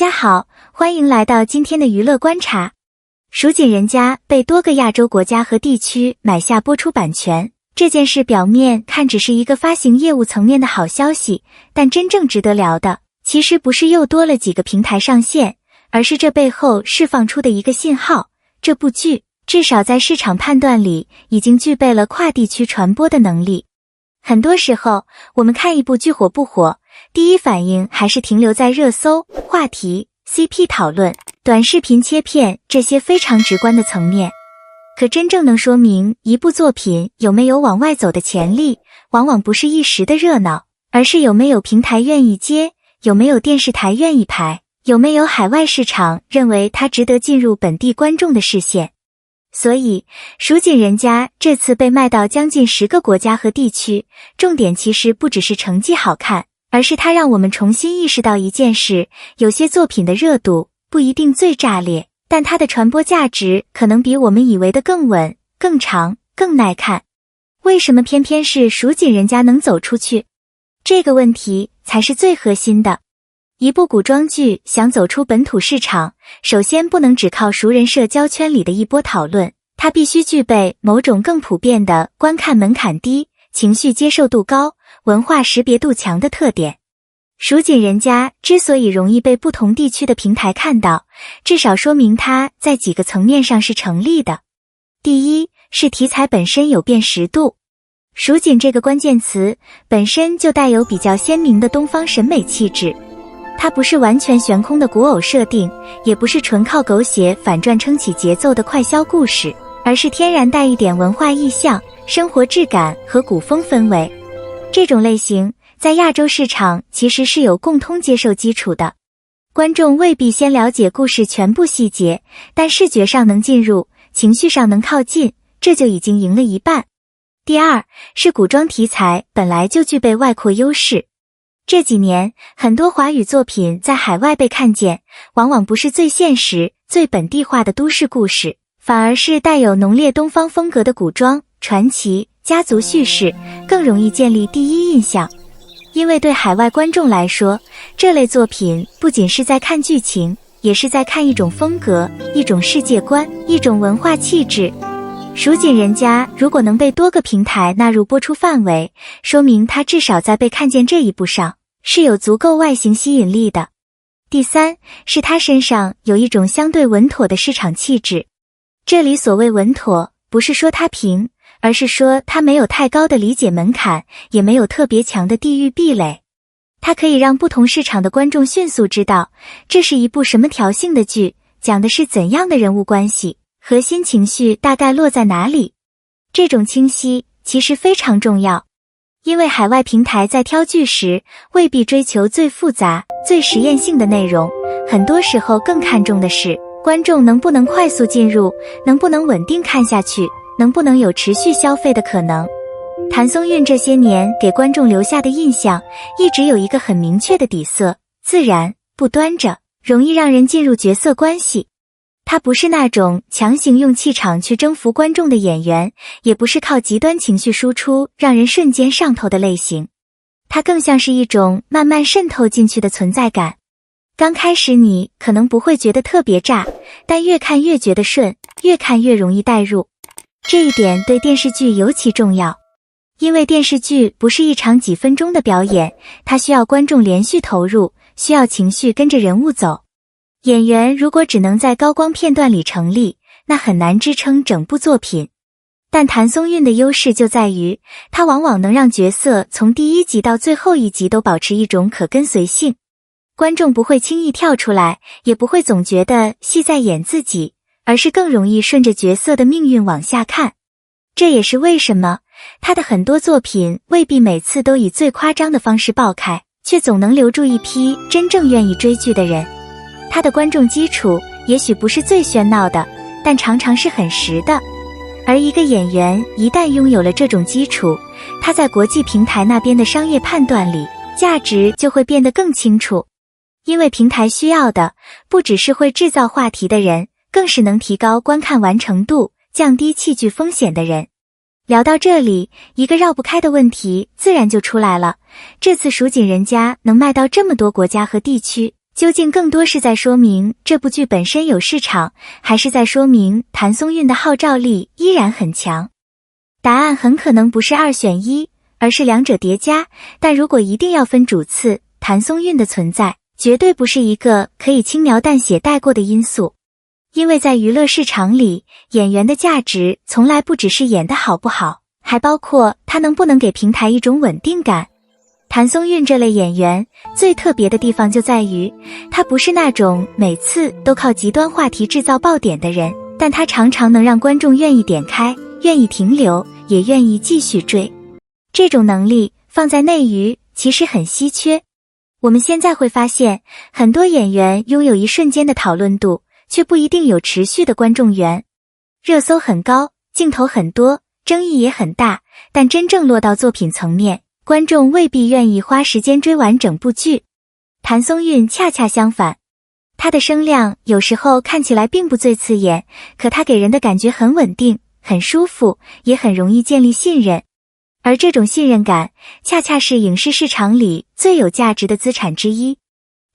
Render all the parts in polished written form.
家好，欢迎来到今天的娱乐观察。蜀锦人家被多个亚洲国家和地区买下播出版权，这件事表面看只是一个发行业务层面的好消息，但真正值得聊的，其实不是又多了几个平台上线，而是这背后释放出的一个信号，这部剧至少在市场判断里已经具备了跨地区传播的能力。很多时候，我们看一部剧火不火，第一反应还是停留在热搜、话题、CP 讨论、短视频切片这些非常直观的层面。可真正能说明一部作品有没有往外走的潜力，往往不是一时的热闹，而是有没有平台愿意接，有没有电视台愿意拍，有没有海外市场认为它值得进入本地观众的视线。所以，蜀锦人家这次被卖到将近10个国家和地区，重点其实不只是成绩好看，而是它让我们重新意识到一件事，有些作品的热度不一定最炸裂，但它的传播价值可能比我们以为的更稳、更长、更耐看。为什么偏偏是蜀锦人家能走出去？这个问题才是最核心的。一部古装剧想走出本土市场，首先不能只靠熟人社交圈里的一波讨论，它必须具备某种更普遍的观看门槛低、情绪接受度高、文化识别度强的特点。蜀锦人家之所以容易被不同地区的平台看到，至少说明它在几个层面上是成立的。第一，是题材本身有辨识度。蜀锦这个关键词本身就带有比较鲜明的东方审美气质，它不是完全悬空的古偶设定，也不是纯靠狗血反转撑起节奏的快消故事，而是天然带一点文化意象、生活质感和古风氛围。这种类型在亚洲市场其实是有共通接受基础的，观众未必先了解故事全部细节，但视觉上能进入，情绪上能靠近，这就已经赢了一半。第二，是古装题材本来就具备外扩优势。这几年，很多华语作品在海外被看见，往往不是最现实、最本地化的都市故事，反而是带有浓烈东方风格的古装、传奇、家族叙事，更容易建立第一印象。因为对海外观众来说，这类作品不仅是在看剧情，也是在看一种风格、一种世界观、一种文化气质。蜀锦人家如果能被多个平台纳入播出范围，说明它至少在被看见这一步上是有足够外形吸引力的。第三，是它身上有一种相对稳妥的市场气质。这里所谓稳妥，不是说它平，而是说它没有太高的理解门槛，也没有特别强的地域壁垒。它可以让不同市场的观众迅速知道，这是一部什么调性的剧，讲的是怎样的人物关系，核心情绪大概落在哪里。这种清晰其实非常重要，因为海外平台在挑剧时未必追求最复杂、最实验性的内容，很多时候更看重的是观众能不能快速进入，能不能稳定看下去，能不能有持续消费的可能。谭松韵这些年给观众留下的印象一直有一个很明确的底色，自然、不端着，容易让人进入角色关系。他不是那种强行用气场去征服观众的演员，也不是靠极端情绪输出让人瞬间上头的类型。他更像是一种慢慢渗透进去的存在感。刚开始你可能不会觉得特别炸，但越看越觉得顺，越看越容易带入。这一点对电视剧尤其重要，因为电视剧不是一场几分钟的表演，它需要观众连续投入，需要情绪跟着人物走。演员如果只能在高光片段里成立，那很难支撑整部作品。但谭松韵的优势就在于，她往往能让角色从第一集到最后一集都保持一种可跟随性。观众不会轻易跳出来，也不会总觉得戏在演自己，而是更容易顺着角色的命运往下看。这也是为什么她的很多作品未必每次都以最夸张的方式爆开，却总能留住一批真正愿意追剧的人。他的观众基础也许不是最喧闹的，但常常是很实的。而一个演员一旦拥有了这种基础，他在国际平台那边的商业判断里，价值就会变得更清楚。因为平台需要的不只是会制造话题的人，更是能提高观看完成度、降低弃剧风险的人。聊到这里，一个绕不开的问题自然就出来了，这次蜀锦人家能卖到这么多国家和地区，究竟更多是在说明这部剧本身有市场，还是在说明谭松韵的号召力依然很强？答案很可能不是2选1，而是两者叠加，但如果一定要分主次，谭松韵的存在绝对不是一个可以轻描淡写带过的因素。因为在娱乐市场里，演员的价值从来不只是演得好不好，还包括他能不能给平台一种稳定感。谭松韵这类演员最特别的地方就在于，他不是那种每次都靠极端话题制造爆点的人，但他常常能让观众愿意点开，愿意停留，也愿意继续追。这种能力放在内娱其实很稀缺。我们现在会发现，很多演员拥有一瞬间的讨论度，却不一定有持续的观众缘。热搜很高，镜头很多，争议也很大，但真正落到作品层面，观众未必愿意花时间追完整部剧。谭松韵恰恰相反，她的声量有时候看起来并不最刺眼，可她给人的感觉很稳定，很舒服，也很容易建立信任。而这种信任感，恰恰是影视市场里最有价值的资产之一。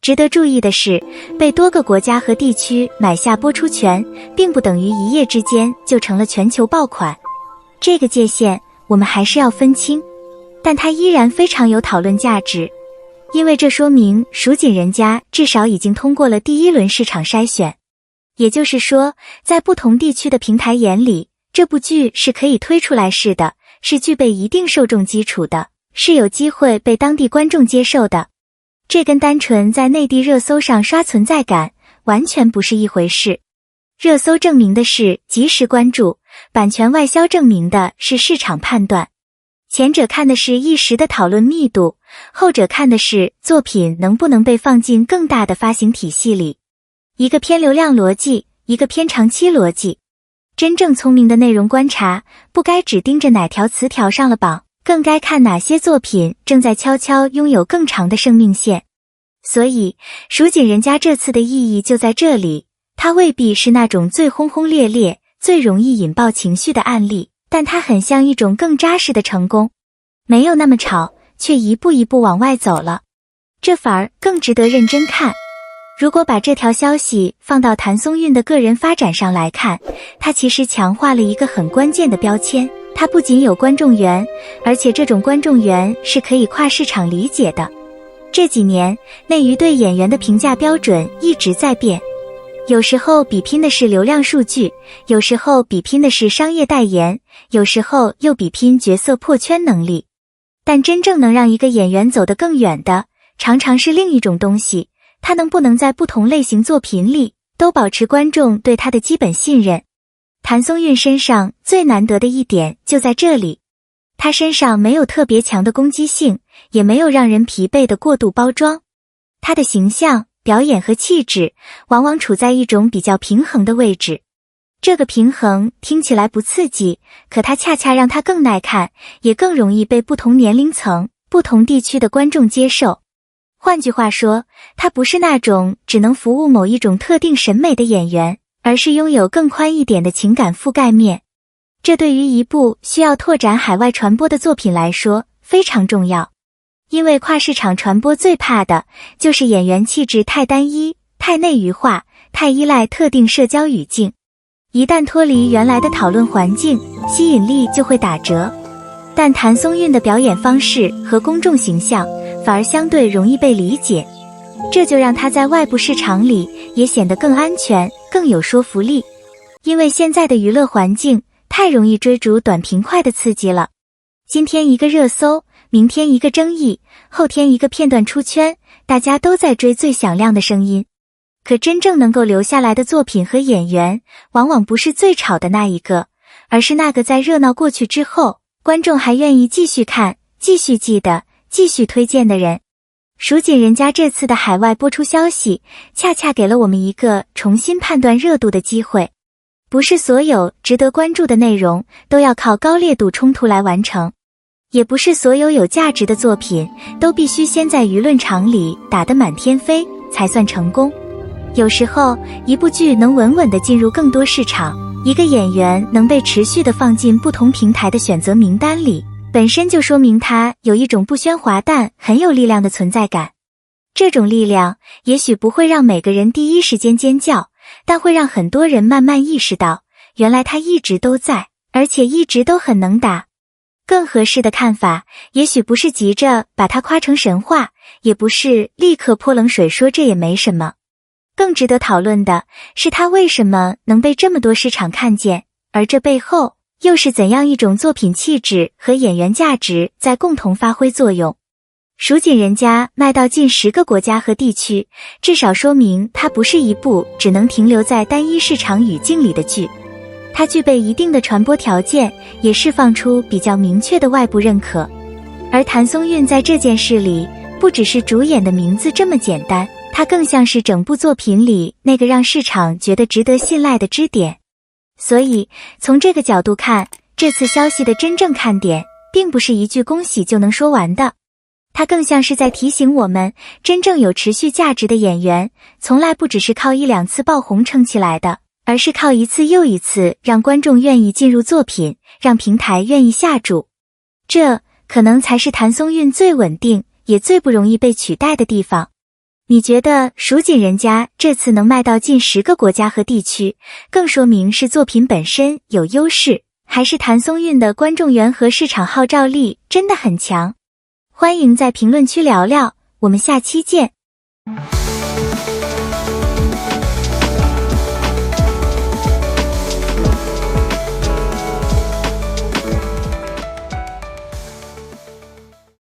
值得注意的是，被多个国家和地区买下播出权，并不等于一夜之间就成了全球爆款。这个界限我们还是要分清，但它依然非常有讨论价值，因为这说明蜀锦人家至少已经通过了第1轮市场筛选。也就是说，在不同地区的平台眼里，这部剧是可以推出来试的，是具备一定受众基础的，是有机会被当地观众接受的。这跟单纯在内地热搜上刷存在感完全不是一回事。热搜证明的是及时关注，版权外销证明的是市场判断。前者看的是一时的讨论密度，后者看的是作品能不能被放进更大的发行体系里。一个偏流量逻辑，一个偏长期逻辑。真正聪明的内容观察，不该只盯着哪条词条上了榜，更该看哪些作品正在悄悄拥有更长的生命线。所以，蜀锦人家这次的意义就在这里，它未必是那种最轰轰烈烈、最容易引爆情绪的案例，但它很像一种更扎实的成功。没有那么吵，却一步一步往外走了，这反而更值得认真看。如果把这条消息放到谭松韵的个人发展上来看，她其实强化了一个很关键的标签，她不仅有观众缘，而且这种观众缘是可以跨市场理解的。这几年，内娱对演员的评价标准一直在变，有时候比拼的是流量数据，有时候比拼的是商业代言，有时候又比拼角色破圈能力。但真正能让一个演员走得更远的，常常是另一种东西，他能不能在不同类型作品里都保持观众对他的基本信任。谭松韵身上最难得的一点就在这里，他身上没有特别强的攻击性，也没有让人疲惫的过度包装。他的形象、表演和气质往往处在一种比较平衡的位置。这个平衡听起来不刺激，可它恰恰让它更耐看，也更容易被不同年龄层、不同地区的观众接受。换句话说，他不是那种只能服务某一种特定审美的演员，而是拥有更宽一点的情感覆盖面。这对于一部需要拓展海外传播的作品来说非常重要，因为跨市场传播最怕的就是演员气质太单一、太内娱化、太依赖特定社交语境。一旦脱离原来的讨论环境，吸引力就会打折。但谭松韵的表演方式和公众形象反而相对容易被理解，这就让她在外部市场里也显得更安全、更有说服力。因为现在的娱乐环境太容易追逐短平快的刺激了，今天一个热搜，明天一个争议，后天一个片段出圈，大家都在追最响亮的声音。可真正能够留下来的作品和演员，往往不是最吵的那一个，而是那个在热闹过去之后，观众还愿意继续看、继续记得、继续推荐的人。蜀锦人家这次的海外播出消息，恰恰给了我们一个重新判断热度的机会。不是所有值得关注的内容都要靠高烈度冲突来完成，也不是所有有价值的作品都必须先在舆论场里打得满天飞才算成功。有时候，一部剧能稳稳地进入更多市场，一个演员能被持续地放进不同平台的选择名单里，本身就说明他有一种不喧哗但很有力量的存在感。这种力量也许不会让每个人第一时间尖叫，但会让很多人慢慢意识到，原来他一直都在，而且一直都很能打。更合适的看法，也许不是急着把他夸成神话，也不是立刻泼冷水说这也没什么。更值得讨论的是他为什么能被这么多市场看见，而这背后又是怎样一种作品气质和演员价值在共同发挥作用。蜀锦人家卖到近10个国家和地区，至少说明它不是一部只能停留在单一市场语境里的剧。它具备一定的传播条件，也释放出比较明确的外部认可。而谭松韵在这件事里，不只是主演的名字这么简单，它更像是整部作品里那个让市场觉得值得信赖的支点。所以，从这个角度看，这次消息的真正看点，并不是一句恭喜就能说完的。它更像是在提醒我们，真正有持续价值的演员，从来不只是靠1、2次爆红撑起来的，而是靠一次又一次让观众愿意进入作品，让平台愿意下注。这可能才是谭松韵最稳定，也最不容易被取代的地方。你觉得蜀锦人家这次能卖到近10个国家和地区，更说明是作品本身有优势，还是谭松韵的观众缘和市场号召力真的很强？欢迎在评论区聊聊，我们下期见。